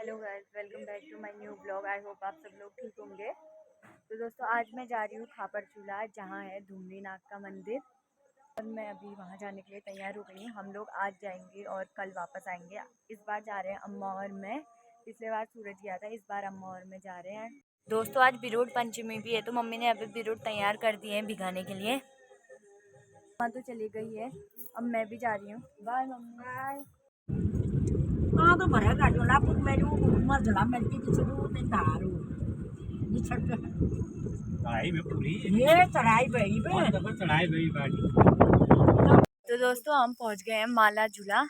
Hello guys, welcome back to my new blog. I hope आप सब लोग ठीक होंगे। तो दोस्तों, आज मैं जा रही हूँ खापर चूल्हा, जहाँ है धूमरीनाथ का मंदिर। और मैं अभी वहाँ जाने के लिए तैयार हो गई हूँ। हम लोग आज जाएंगे और कल वापस आएंगे। इस बार जा रहे हैं अम्मा और मैं। पिछले बार सूरज गया था, इस बार अम्मा और मैं जा रहे हैं। दोस्तों, आज बिरोट पंचमी भी है, तो मम्मी ने अभी बिरोट तैयार कर दिए हैं भिगाने के लिए। अम्मा तो चली गई है, अब मैं भी जा रही हूँ। Bye mummy. बाय। तो भरेगा जो लाभ मेरे मर जला मिलती तो शुरू नहीं दारू ये छट चढ़ाई में पूरी ये चढ़ाई बई बे चढ़ाई बई बाड़ी। तो दोस्तों, हम पहुंच गए हैं माला झूला।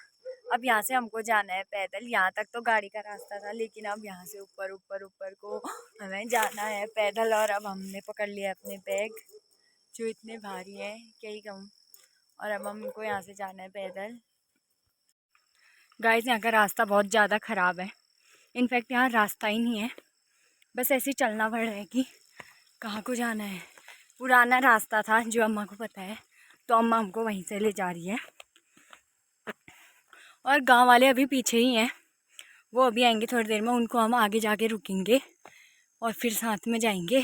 अब यहाँ से हमको जाना है पैदल। यहाँ तक तो गाड़ी का रास्ता था, लेकिन अब यहाँ से ऊपर ऊपर ऊपर को हमें जाना है पैदल। और अब हमने पकड़ लिया अपने बैग, जो इतने भारी हैं क्या ही कहूँ। और अब हमको यहाँ से जाना है पैदल। गाइस, यहाँ का रास्ता बहुत ज़्यादा ख़राब है। इनफैक्ट यहाँ रास्ता ही नहीं है, बस ऐसे ही चलना पड़ रहा है कि कहाँ को जाना है। पुराना रास्ता था जो अम्मा को पता है, तो अम्मा हमको वहीं से ले जा रही है। और गांव वाले अभी पीछे ही हैं, वो अभी आएंगे थोड़ी देर में। उनको हम आगे जाके रुकेंगे और फिर साथ में जाएंगे।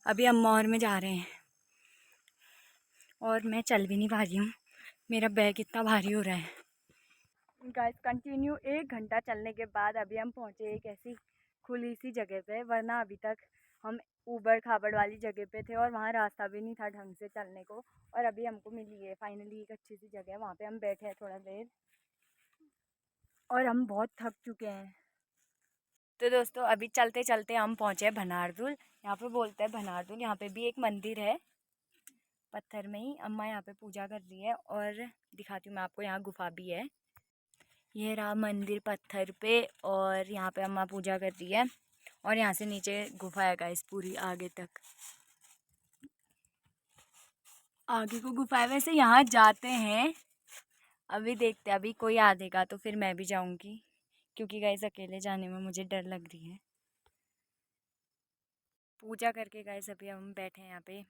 अभी अम्मा और मैं जा रहे हैं, और मैं चल भी नहीं पा रही हूँ, मेरा बैग इतना भारी हो रहा है। गाइस, कंटिन्यू 1 घंटा चलने के बाद अभी हम पहुँचे एक ऐसी खुली सी जगह पे। वरना अभी तक हम ऊबड़ खाबड़ वाली जगह पे थे और वहाँ रास्ता भी नहीं था ढंग से चलने को। और अभी हमको मिली है फाइनली एक अच्छी सी जगह, वहाँ पे हम बैठे हैं थोड़ा देर, और हम बहुत थक चुके हैं। तो दोस्तों, अभी चलते चलते हम पहुँचे हैं भनारदुल। यहाँ पे बोलते हैं भनारदुल। यहाँ पे भी एक मंदिर है पत्थर में ही। अम्मा यहाँ पे पूजा कर रही है, और दिखाती हूँ मैं आपको, यहाँ गुफा भी है। ये रहा मंदिर पत्थर पे, और यहाँ पे अम्मा पूजा कर रही है। और यहाँ से नीचे गुफा है गाइस, पूरी आगे तक आगे को गुफा है। वैसे यहाँ जाते हैं, अभी देखते हैं। अभी कोई आ देगा तो फिर मैं भी जाऊँगी, क्योंकि गाइस अकेले जाने में मुझे डर लग रही है। पूजा करके गाइस अभी हम बैठे हैं यहाँ पे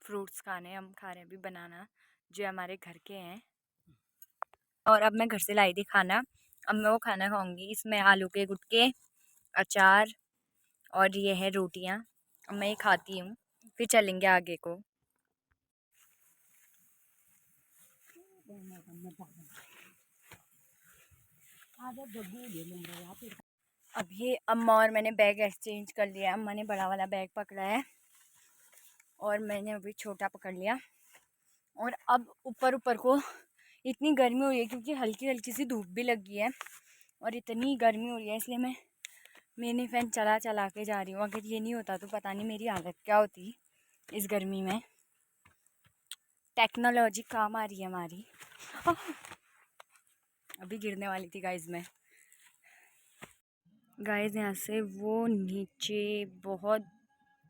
फ्रूट्स खाने। हम खा रहे हैं अभी बनाना, जो हमारे घर के हैं। और अब मैं घर से लाई थी खाना, अब मैं वो खाना खाऊंगी। इसमें आलू के गुटके, अचार, और ये है रोटियाँ। अब मैं ये खाती हूँ, फिर चलेंगे आगे को। अब ये अम्मा और मैंने बैग एक्सचेंज कर लिया। अम्मा ने बड़ा वाला बैग पकड़ा है और मैंने अभी छोटा पकड़ लिया। और अब ऊपर ऊपर को इतनी गर्मी हो रही है, क्योंकि हल्की हल्की सी धूप भी लगी है और इतनी गर्मी हो रही है, इसलिए मैं मिनी फैन चला चला के जा रही हूँ। अगर ये नहीं होता तो पता नहीं मेरी हालत क्या होती इस गर्मी में। टेक्नोलॉजी काम आ रही है हमारी। अभी गिरने वाली थी गाइस मैं। गाइस, यहाँ से वो नीचे बहुत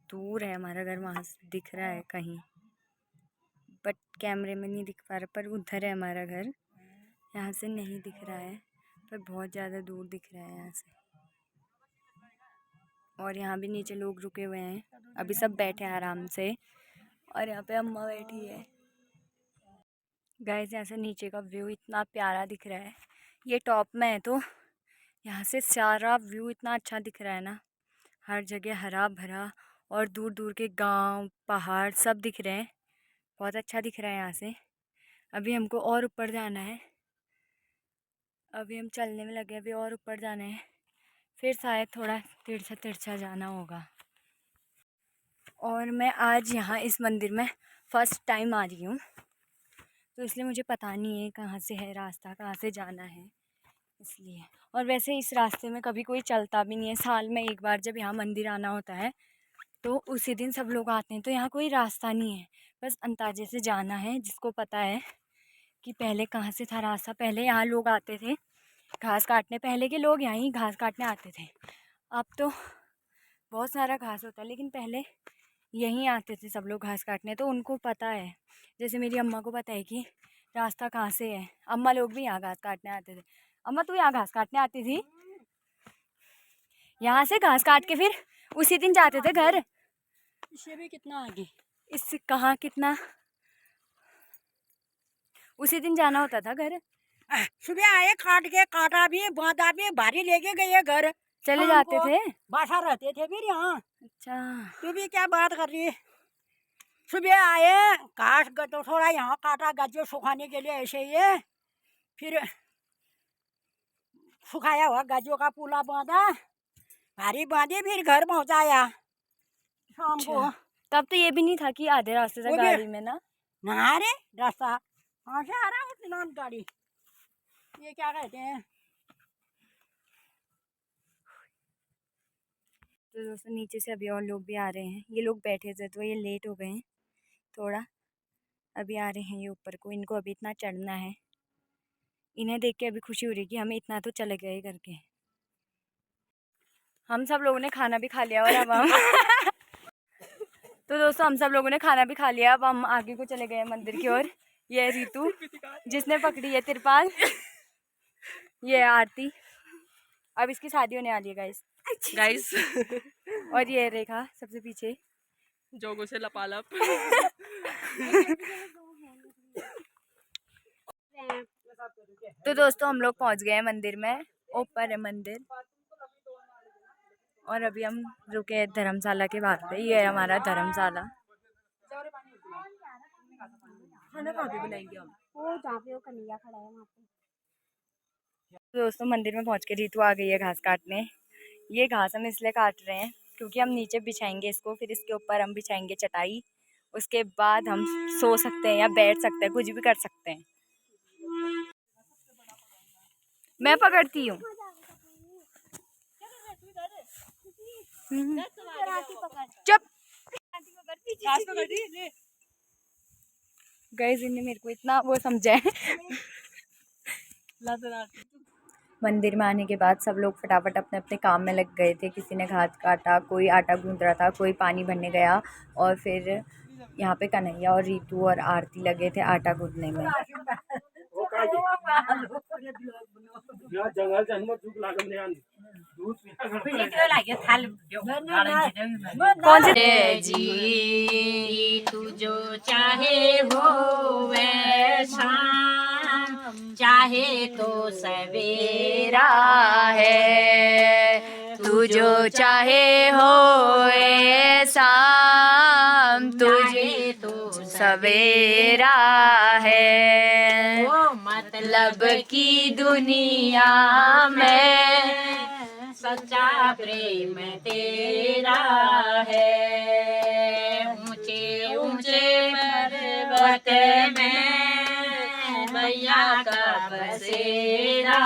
दूर है हमारा घर, वहाँ से दिख रहा है कहीं, बट कैमरे में नहीं दिख पा रहा। पर उधर है हमारा घर, यहाँ से नहीं दिख रहा है, पर बहुत ज़्यादा दूर दिख रहा है यहाँ से। और यहाँ भी नीचे लोग रुके हुए हैं, अभी सब बैठे हैं आराम से। और यहाँ पे अम्मा बैठी है। गाइस, यहाँ से नीचे का व्यू इतना प्यारा दिख रहा है। ये टॉप में है, तो यहाँ से सारा व्यू इतना अच्छा दिख रहा है ना, हर जगह हरा भरा, और दूर दूर के गांव पहाड़ सब दिख रहे हैं। बहुत अच्छा दिख रहा है यहाँ से। अभी हमको और ऊपर जाना है, अभी हम चलने में लगे, अभी और ऊपर जाना है, फिर शायद थोड़ा तिरछा तिरछा जाना होगा। और मैं आज यहाँ इस मंदिर में फ़र्स्ट टाइम आ रही हूँ, तो इसलिए मुझे पता नहीं है कहाँ से है रास्ता, कहाँ से जाना है, इसलिए। और वैसे इस रास्ते में कभी कोई चलता भी नहीं है। साल में एक बार जब यहाँ मंदिर आना होता है, तो उसी दिन सब लोग आते हैं। तो यहाँ कोई रास्ता नहीं है, बस अंदाजे से जाना है। जिसको पता है कि पहले कहाँ से था रास्ता, पहले यहाँ लोग आते थे घास काटने। पहले के लोग यहाँ ही घास काटने आते थे। अब तो बहुत सारा घास होता है, लेकिन पहले यहीं आते थे सब लोग घास काटने, तो उनको पता है। जैसे मेरी अम्मा को पता है कि रास्ता कहाँ से है। अम्मा लोग भी यहाँ घास काटने आते थे। अम्मा, तू यहाँ घास काटने आती थी? यहाँ से घास काट के फिर उसी दिन जाते थे घर। इससे भी कितना आगे, इससे कहाँ कितना, उसी दिन जाना होता था घर। सुबह आए खाट के काटा भी बांधा भी भारी लेके गए घर। चले जाते थे। बासा रहते थे फिर यहाँ। अच्छा तू भी क्या बात कर रही है। सुबह आए काट तो थोड़ा यहाँ काटा गाजर सुखाने के लिए ऐसे ही है। फिर सुखाया हुआ गाजरों का पूला बांधा, भारी बांधे, फिर घर पहुँचाया शाम को। तब तो ये भी नहीं था कि आधे रास्ते से गाड़ी में ना रे रास्ता कहाँ से आ रहा है इतना गाड़ी। ये क्या कहते हैं। तो दोस्तों नीचे से अभी और लोग भी आ रहे हैं। ये लोग बैठे थे तो ये लेट हो गए हैं थोड़ा, अभी आ रहे हैं ये ऊपर को। इनको अभी इतना चढ़ना है। इन्हें देख के अभी खुशी हो रही है कि हमें इतना तो चले गए करके। हम सब लोगों ने खाना भी खा लिया और अब हम तो दोस्तों हम सब लोगों ने खाना भी खा लिया। अब हम आगे को चले गए मंदिर की ओर। ये रितु जिसने पकड़ी है तिरपाल, ये आरती, अब इसकी शादी होने वाली है गाइस। और ये रेखा सबसे पीछे जोगों से लपालप। तो दोस्तों हम लोग पहुंच गए हैं मंदिर में। ऊपर है मंदिर और अभी हम रुके धर्मशाला के बाहर पे। ये है हमारा धर्मशाला। दोस्तों मंदिर में पहुंच के रितु आ गई है घास काटने। ये घास हम इसलिए काट रहे हैं क्योंकि हम नीचे बिछाएंगे इसको, फिर इसके ऊपर हम बिछाएंगे चटाई। उसके बाद हम सो सकते हैं या बैठ सकते हैं, कुछ भी कर सकते हैं। मैं पकड़ती हूँ। चुप। गाइस इन्हें मेरे को इतना वो समझा है। मंदिर में आने के बाद सब लोग फटाफट अपने अपने काम में लग गए थे। किसी ने घास काटा, कोई आटा गूंद रहा था, कोई पानी भरने गया और फिर यहाँ पे कन्हैया और रितु और आरती लगे थे आटा गूंदने में। कौन से जी तू जो चाहे हो वैसा, चाहे तो सवेरा है, तू जो चाहे हो ऐसा, तुझे तो सवेरा है। मतलब की दुनिया में सच्चा प्रेम तेरा है। ऊंचे ऊंचे पर्वत में मैया का बसेरा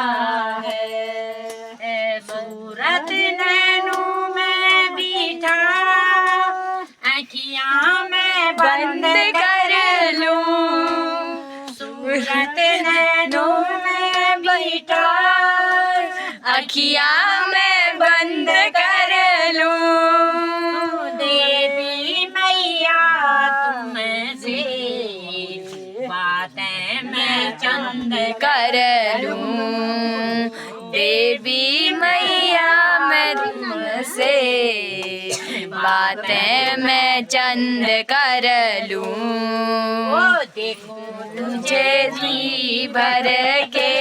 है। सूरत नैनों में बीठा, आँखियाँ में बंद कर लूं। सूरत नैनों में बीठा, अखियाँ में बंद कर लूं। देवी मैया तुमसे बातें मैं चंद कर लूं। देवी मैया मैं तुमसे बातें मैं चंद कर लूं। ओ देखो तुझे जी भर के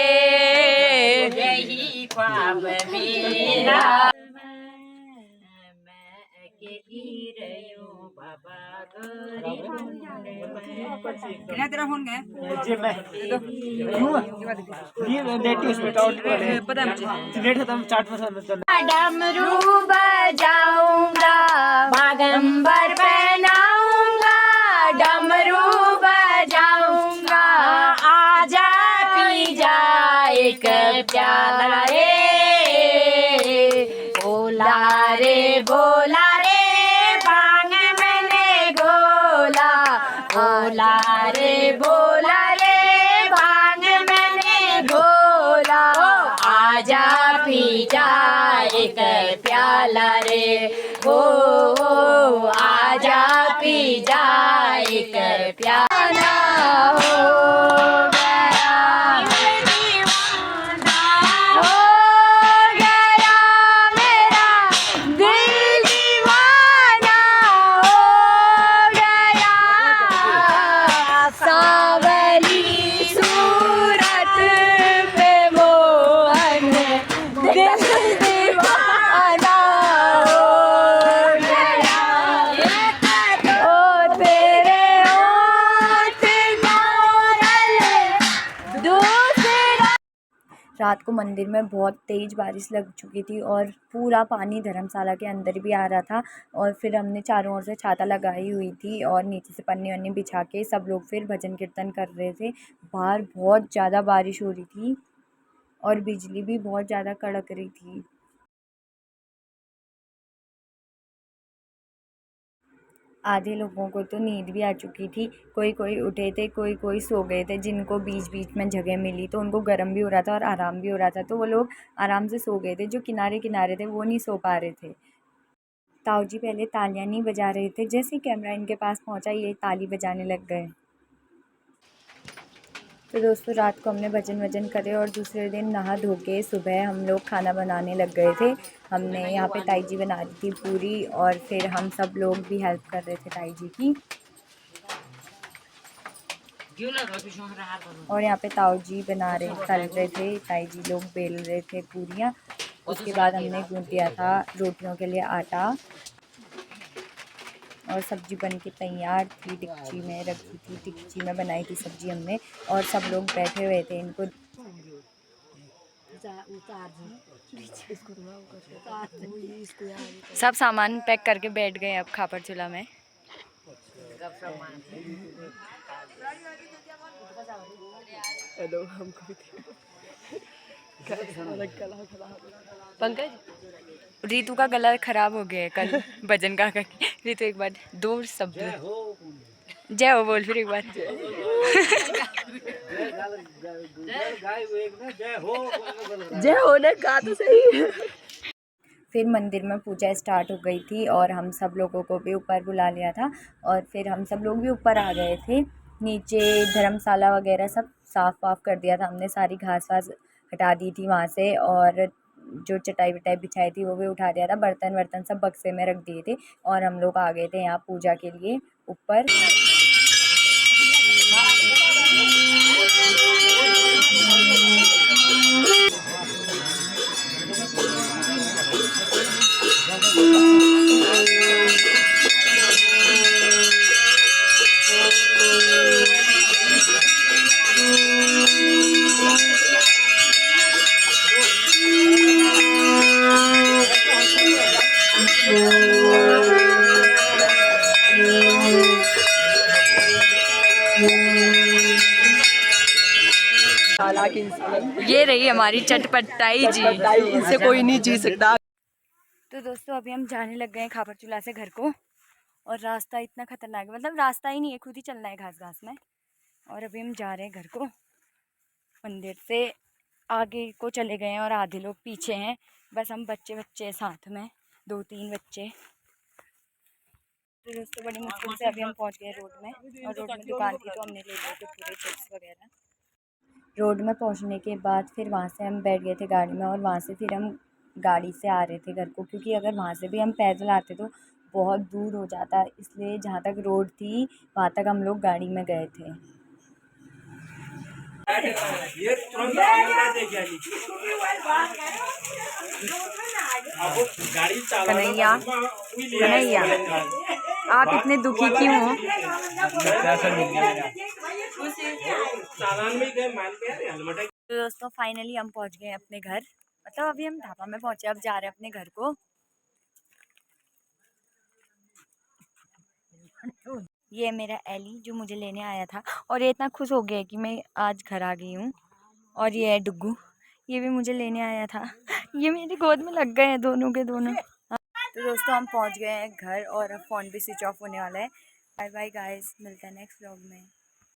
यही ख्वाब मेरा। मैं अकेली रही हूँ बाबा कितना तेरा फोन गया? जी मैं ये नेट उसमें पता है मुझे नेट खत्म चार्ट में डमरू बजाऊंगा, बागंबर पहनाऊंगा, डमरू बजाऊंगा। आजा पी जा एक प्याला रे, बोला रे भांग मैंने गोला। बोला रे भांग मैंने गोला। आजा पी जा एक प्याला रे, ओ आजा पी जा एक प्याला। हो गया मेरा दिल दीवाना, हो गया सावली सूरत पे मोहन दिल दीवाना। रात को मंदिर में बहुत तेज़ बारिश लग चुकी थी और पूरा पानी धर्मशाला के अंदर भी आ रहा था। और फिर हमने चारों ओर से छाता लगाई हुई थी और नीचे से पन्नी वन्नी बिछा के सब लोग फिर भजन कीर्तन कर रहे थे। बाहर बहुत ज़्यादा बारिश हो रही थी और बिजली भी बहुत ज़्यादा कड़क रही थी। आधे लोगों को तो नींद भी आ चुकी थी, कोई कोई उठे थे, कोई कोई सो गए थे। जिनको बीच बीच में जगह मिली तो उनको गर्म भी हो रहा था और आराम भी हो रहा था, तो वो लोग आराम से सो गए थे। जो किनारे किनारे थे वो नहीं सो पा रहे थे। ताऊ जी पहले तालियां नहीं बजा रहे थे, जैसे ही कैमरा इनके पास पहुंचा ये ताली बजाने लग गए। तो दोस्तों रात को हमने भजन वजन करे और दूसरे दिन नहा धो के सुबह हम लोग खाना बनाने लग गए थे। हमने यहाँ पे ताई जी बना दी थी पूरी और फिर हम सब लोग भी हेल्प कर रहे थे ताई जी की। और यहाँ पे ताऊ जी तल रहे थे, ताई जी लोग बेल रहे थे पूरियाँ। उसके बाद हमने गूंथ दिया था रोटियों के लिए आटा और सब्ज़ी बन के तैयार थी, टिक्ची में रखी थी, टिक्ची में बनाई थी सब्ज़ी हमने। और सब लोग बैठे हुए थे, इनको सब सामान पैक करके बैठ गए अब खापर चूल्हा में। पंकज रीतू का गला खराब हो गया है कल भजन का करके। रीतू एक बार दो शब्द जय हो बोल फिर एक बार। जय हो ने कहा तो सही। फिर मंदिर में पूजा स्टार्ट हो गई थी और हम सब लोगों को भी ऊपर बुला लिया था और फिर हम सब लोग भी ऊपर आ गए थे। नीचे धर्मशाला वगैरह सब साफ़ वाफ कर दिया था हमने, सारी घास वास हटा दी थी वहाँ से और जो चटाई वटाई बिछाई थी वो भी उठा दिया था। बर्तन वर्तन सब बक्से में रख दिए थे और हम लोग आ गए थे यहाँ पूजा के लिए ऊपर। ये रही हमारी चटपटाई जी, इनसे कोई नहीं जी सकता। तो दोस्तों अभी हम जाने लग गए हैं खापर चूल्हा से घर को और रास्ता इतना खतरनाक है, मतलब रास्ता ही नहीं है, खुद ही चलना है घास घास में। और अभी हम जा रहे हैं घर को। मंदिर से आगे को चले गए हैं और आधे लोग पीछे हैं, बस हम बच्चे साथ में 2-3 बच्चे। तो दोस्तों बड़ी मुश्किल से अभी हम पहुंच गए रोड में और रोड में दुकान थी तो हमने ले लिए थे पूरे चिप्स वगैरह। रोड में पहुंचने के बाद फिर वहां से हम बैठ गए थे गाड़ी में और वहां से फिर हम गाड़ी से आ रहे थे घर को, क्योंकि अगर वहां से भी हम पैदल आते तो बहुत दूर हो जाता, इसलिए जहाँ तक रोड थी वहाँ तक हम लोग गाड़ी में गए थे। कन्हैया कन्हैया आप इतने दुखी क्यों हो? तो दोस्तों फाइनली हम पहुंच गए अपने घर, मतलब अभी हम ढाबा में पहुंचे, अब जा रहे हैं अपने घर को। ये मेरा एली जो मुझे लेने आया था और ये इतना खुश हो गया कि मैं आज घर आ गई हूँ। और ये है डुग्गू, ये भी मुझे लेने आया था, ये मेरी गोद में लग गए हैं दोनों के दोनों। तो दोस्तों हम पहुंच गए हैं घर और अब फ़ोन भी स्विच ऑफ होने वाला है। बाय बाय गाइस, मिलते हैं नेक्स्ट व्लॉग में।